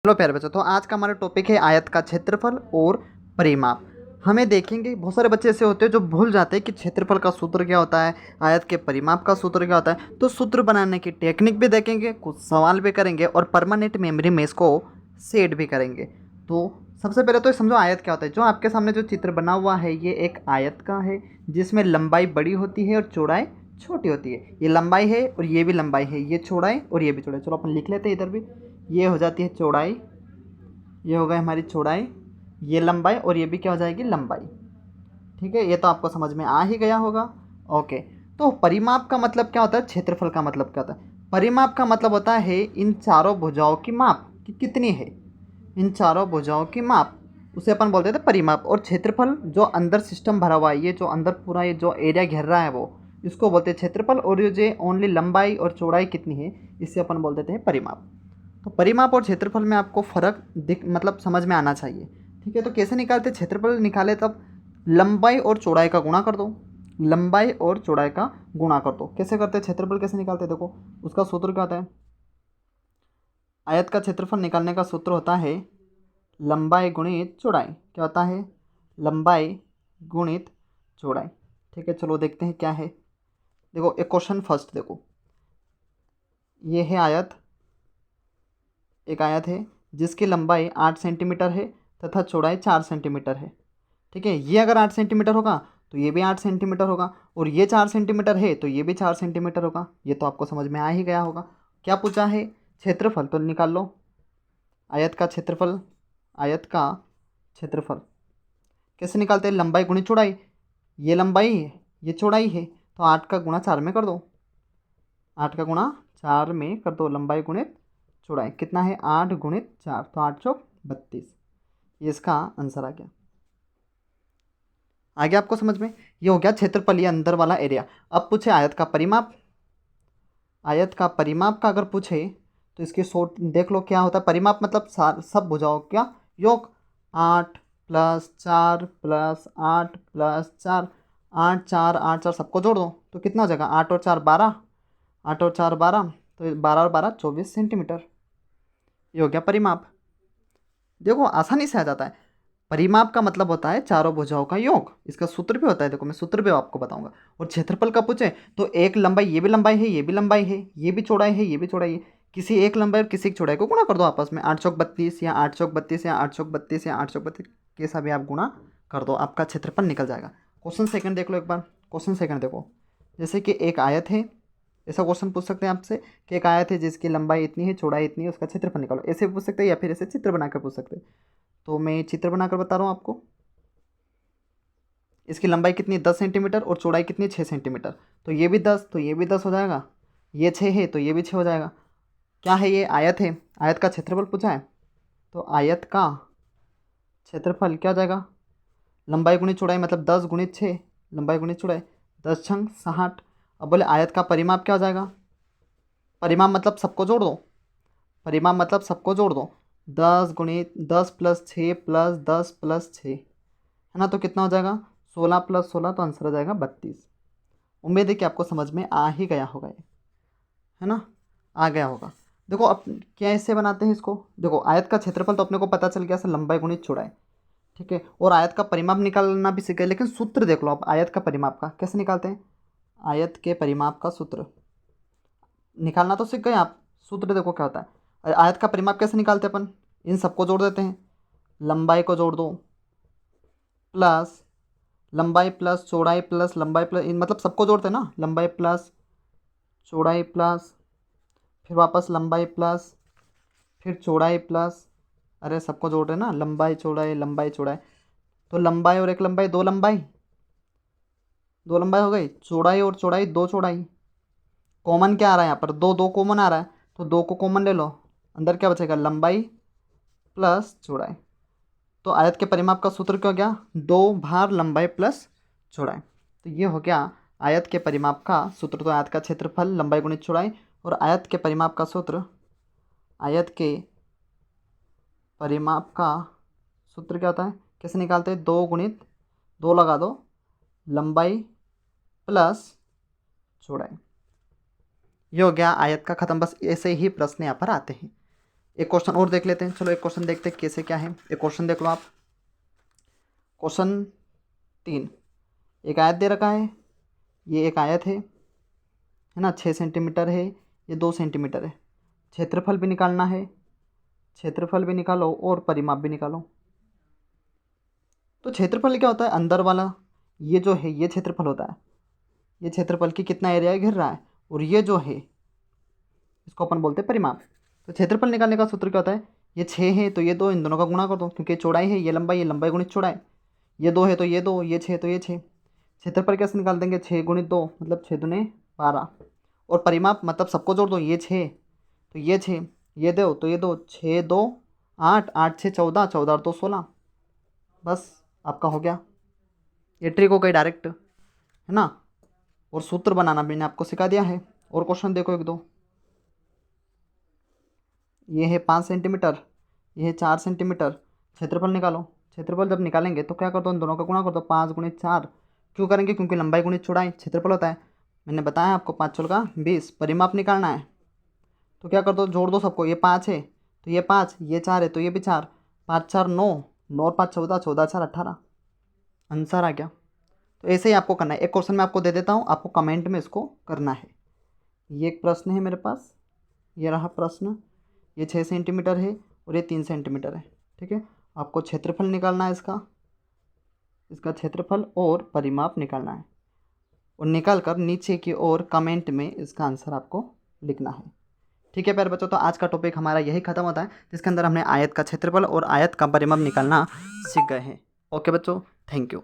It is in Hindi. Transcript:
हेलो प्यारे बच्चों, तो आज का हमारा टॉपिक है आयत का क्षेत्रफल और परिमाप। हमें देखेंगे बहुत सारे बच्चे ऐसे होते हैं जो भूल जाते हैं कि क्षेत्रफल का सूत्र क्या होता है, आयत के परिमाप का सूत्र क्या होता है। तो सूत्र बनाने की टेक्निक भी देखेंगे, कुछ सवाल भी करेंगे और परमानेंट मेमोरी में इसको सेट भी करेंगे। तो सबसे पहले तो ये समझो आयत क्या होता है। जो आपके सामने जो चित्र बना हुआ है ये एक आयत का है, जिसमें लंबाई बड़ी होती है और चौड़ाई छोटी होती है। ये लंबाई है और ये भी लंबाई है, ये चौड़ाई और ये भी चौड़ाई। चलो अपन लिख लेते हैं इधर भी। ये हो जाती है चौड़ाई, ये हो गई हमारी चौड़ाई, ये लंबाई और ये भी क्या हो जाएगी, लंबाई। ठीक है, ये तो आपको समझ में आ ही गया होगा। ओके, तो परिमाप का मतलब क्या होता है, क्षेत्रफल का मतलब क्या होता है। परिमाप का मतलब होता है इन चारों भुजाओं की माप कि कितनी है, इन चारों भुजाओं की माप, उसे अपन बोलते थे परिमाप। और क्षेत्रफल जो अंदर सिस्टम भरा हुआ है, ये जो अंदर पूरा ये जो एरिया घेर रहा है वो, इसको बोलते हैं क्षेत्रफल। और ये जो ओनली लंबाई और चौड़ाई कितनी है, इससे अपन बोल देते हैं परिमाप। तो परिमाप और क्षेत्रफल में आपको फ़र्क दिख मतलब समझ में आना चाहिए। ठीक है, तो कैसे निकालते, क्षेत्रफल निकाले तब लंबाई और चौड़ाई का गुणा कर दो, लंबाई और चौड़ाई का गुणा कर दो। कैसे करते हैं क्षेत्रफल, कैसे निकालते हैं, देखो उसका सूत्र क्या होता है। आयत का क्षेत्रफल निकालने का सूत्र होता है लंबाई गुणित चौड़ाई। क्या होता है, लंबाई गुणित चौड़ाई। ठीक है, चलो देखते हैं क्या है। देखो एक क्वेश्चन फर्स्ट देखो, ये है आयत, एक आयत है जिसकी लंबाई 8 सेंटीमीटर है तथा चौड़ाई 4 सेंटीमीटर है। ठीक है, ये अगर 8 सेंटीमीटर होगा तो ये भी 8 सेंटीमीटर होगा, और ये 4 सेंटीमीटर है तो ये भी 4 सेंटीमीटर होगा। ये तो आपको समझ में आ ही गया होगा। क्या पूछा है, क्षेत्रफल, तो निकाल लो आयत का क्षेत्रफल। आयत का क्षेत्रफल कैसे निकालते हैं, लंबाई गुणित चौड़ाई। ये लंबाई है, ये चौड़ाई है, तो 8 का गुणा 4 में कर दो, 8 का गुणा 4 में कर दो, लंबाई गुणित चौड़ाई कितना है, 8 गुणित 4, तो 8 चौक 32। ये इसका आंसर आ गया। आ गया आपको समझ में, ये हो गया क्षेत्रफल, ये अंदर वाला एरिया। अब पूछे आयत का परिमाप। आयत का परिमाप का अगर पूछे तो इसकी शॉर्ट देख लो क्या होता है। परिमाप मतलब सब भुजाओं क्या योग। 8 प्लस 4 प्लस 8 प्लस 4, 8 4 8 4 सबको जोड़ दो तो कितना हो जाएगा, 8 और 4 12, 8 और 4 12, तो 12 और 12 24 सेंटीमीटर। ये हो गया परिमाप। देखो आसानी से आ जाता है। परिमाप का मतलब होता है चारों भुजाओं का योग, इसका सूत्र भी होता है, देखो मैं सूत्र भी आपको बताऊंगा। और क्षेत्रफल का पूछे तो एक लंबाई, ये भी लंबाई है, ये भी लंबाई है, ये भी चौड़ाई है, ये भी चौड़ाई है, किसी एक लंबाई और किसी एक चौड़ाई को गुणा कर दो आपस में। 8 चौक 32 या 8 चौक 32 या 8 चौक 32 या 8 चौक 32, कैसा भी आप गुणा कर दो, आपका क्षेत्रफल निकल जाएगा। क्वेश्चन सेकंड देख लो एक बार, क्वेश्चन सेकंड देखो। जैसे कि एक आयत है, ऐसा क्वेश्चन पूछ सकते हैं आपसे कि एक आयत है जिसकी लंबाई इतनी है, चौड़ाई इतनी है, उसका क्षेत्रफल निकालो। ऐसे पूछ सकते हैं या फिर ऐसे चित्र बनाकर पूछ सकते हैं। तो मैं चित्र बनाकर बता रहा हूँ आपको। इसकी लंबाई कितनी, 10 सेंटीमीटर, और चौड़ाई कितनी, 6 सेंटीमीटर। तो ये भी 10, तो ये भी 10 हो जाएगा, ये 6 है तो ये भी 6 हो जाएगा। क्या है, ये आयत है, आयत का क्षेत्रफल पूछा है, तो आयत का क्षेत्रफल क्या हो जाएगा, लंबाई गुणित चौड़ाई मतलब 10 गुणित 6, लंबाई गुणित चौड़ाई, 10 छंग 60। अब बोले आयत का परिमाप क्या हो जाएगा, परिमाप मतलब सबको जोड़ दो, परिमाप मतलब सबको जोड़ दो, 10 गुणित 10 प्लस 6 प्लस 10 प्लस 6 है ना, तो कितना हो जाएगा, 16 प्लस 16, तो आंसर हो जाएगा 32। उम्मीद है कि आपको समझ में आ ही गया होगा ये, है ना, आ गया होगा। देखो अब क्या ऐसे बनाते हैं इसको, देखो आयत का क्षेत्रफल तो अपने को पता चल गया सर, लंबाई गुणित चौड़ाई। ठीक है, और आयत का परिमाप निकालना भी सीख गए, लेकिन सूत्र देख लो आप आयत का परिमाप का कैसे निकालते हैं। आयत के परिमाप का सूत्र निकालना तो सीख गए आप, सूत्र देखो क्या होता है। आयत का परिमाप कैसे निकालते हैं अपन, इन सबको जोड़ देते हैं, लंबाई को जोड़ दो प्लस लंबाई प्लस चौड़ाई प्लस लंबाई प्लस, इन मतलब सबको जोड़ते हैं ना, लंबाई प्लस चौड़ाई प्लस, फिर वापस लंबाई प्लस, फिर चौड़ाई प्लस, अरे सबको जोड़ रहे हैं ना, लंबाई चौड़ाई, तो लंबाई और एक लंबाई, दो लंबाई, दो लंबाई हो गई, चौड़ाई और चौड़ाई, दो चौड़ाई। कॉमन क्या आ रहा है यहाँ पर, दो दो कॉमन आ रहा है, तो दो को कॉमन ले लो, अंदर क्या बचेगा, लंबाई प्लस चौड़ाई। तो आयत के परिमाप का सूत्र क्या हो गया, 2 भार लंबाई प्लस चौड़ाई। तो ये हो गया आयत के परिमाप का सूत्र। तो आयत का क्षेत्रफल लंबाई गुणित चौड़ाई, और आयत के परिमाप का सूत्र, आयत के परिमाप का सूत्र क्या होता है, कैसे निकालते हैं, 2 गुणित 2 लगा दो, लंबाई प्लस चौड़ाई। ये हो गया आयत का ख़त्म। बस ऐसे ही प्रश्न यहाँ पर आते हैं। एक क्वेश्चन और देख लेते हैं। चलो एक क्वेश्चन देखते हैं कैसे क्या है। एक क्वेश्चन देख लो आप। क्वेश्चन 3, एक आयत दे रखा है, ये एक आयत है ना, 6 सेंटीमीटर है, ये 2 सेंटीमीटर है। क्षेत्रफल भी निकालना है, क्षेत्रफल भी निकालो और परिमाप भी निकालो। तो क्षेत्रफल क्या होता है, अंदर वाला ये जो है ये क्षेत्रफल होता है, ये क्षेत्रफल की कितना एरिया घेर रहा है, और ये जो है इसको अपन बोलते हैं परिमाप। तो क्षेत्रफल निकालने का सूत्र क्या होता है, ये 6 है तो ये 2, इन दोनों का गुणा कर दो, क्योंकि चौड़ाई है, ये लंबाई गुणित चौड़ाई, ये 2 है तो ये 2, ये 6 तो ये 6। क्षेत्रफल कैसे निकाल देंगे, 6 गुणित 2 मतलब 6 दूने 12, और परिमाप मतलब सबको जोड़ दो, ये 6 तो ये 6, ये दो तो ये 2, 6 2 8, 8 6 14, 14 और 2 16। बस आपका हो गया। ये ट्रिक हो गई डायरेक्ट, है ना। और सूत्र बनाना मैंने आपको सिखा दिया है। और क्वेश्चन देखो एक दो। ये है 5 सेंटीमीटर, ये है 4 सेंटीमीटर। क्षेत्रफल निकालो। क्षेत्रफल जब निकालेंगे तो क्या कर दो, इन दोनों का गुणा कर दो, 5 गुणित 4। क्यों करेंगे, क्योंकि लंबाई गुणित चौड़ाई क्षेत्रफल होता है। मैंने बताया आपको 5 चौल का 20। परिमाप निकालना है तो क्या कर दो, जोड़ दो सबको, ये 5 है तो ये 5, ये 4 है तो ये भी 4, 5 4 9, 9 और 5 14, 14 4 18। आंसर आ गया। तो ऐसे ही आपको करना है। एक क्वेश्चन मैं आपको दे देता हूँ, आपको कमेंट में इसको करना है। ये एक प्रश्न है मेरे पास, ये रहा प्रश्न। ये 6 सेंटीमीटर है और ये 3 सेंटीमीटर है, ठीक है। आपको क्षेत्रफल निकालना है इसका, इसका क्षेत्रफल और परिमाप निकालना है, और निकाल कर नीचे की ओर कमेंट में इसका आंसर आपको लिखना है। ठीक है प्यारे बच्चों, तो आज का टॉपिक हमारा यही खत्म होता है, जिसके अंदर हमने आयत का क्षेत्रफल और आयत का परिमाप निकालना सीख गए हैं। ओके बच्चों, थैंक यू।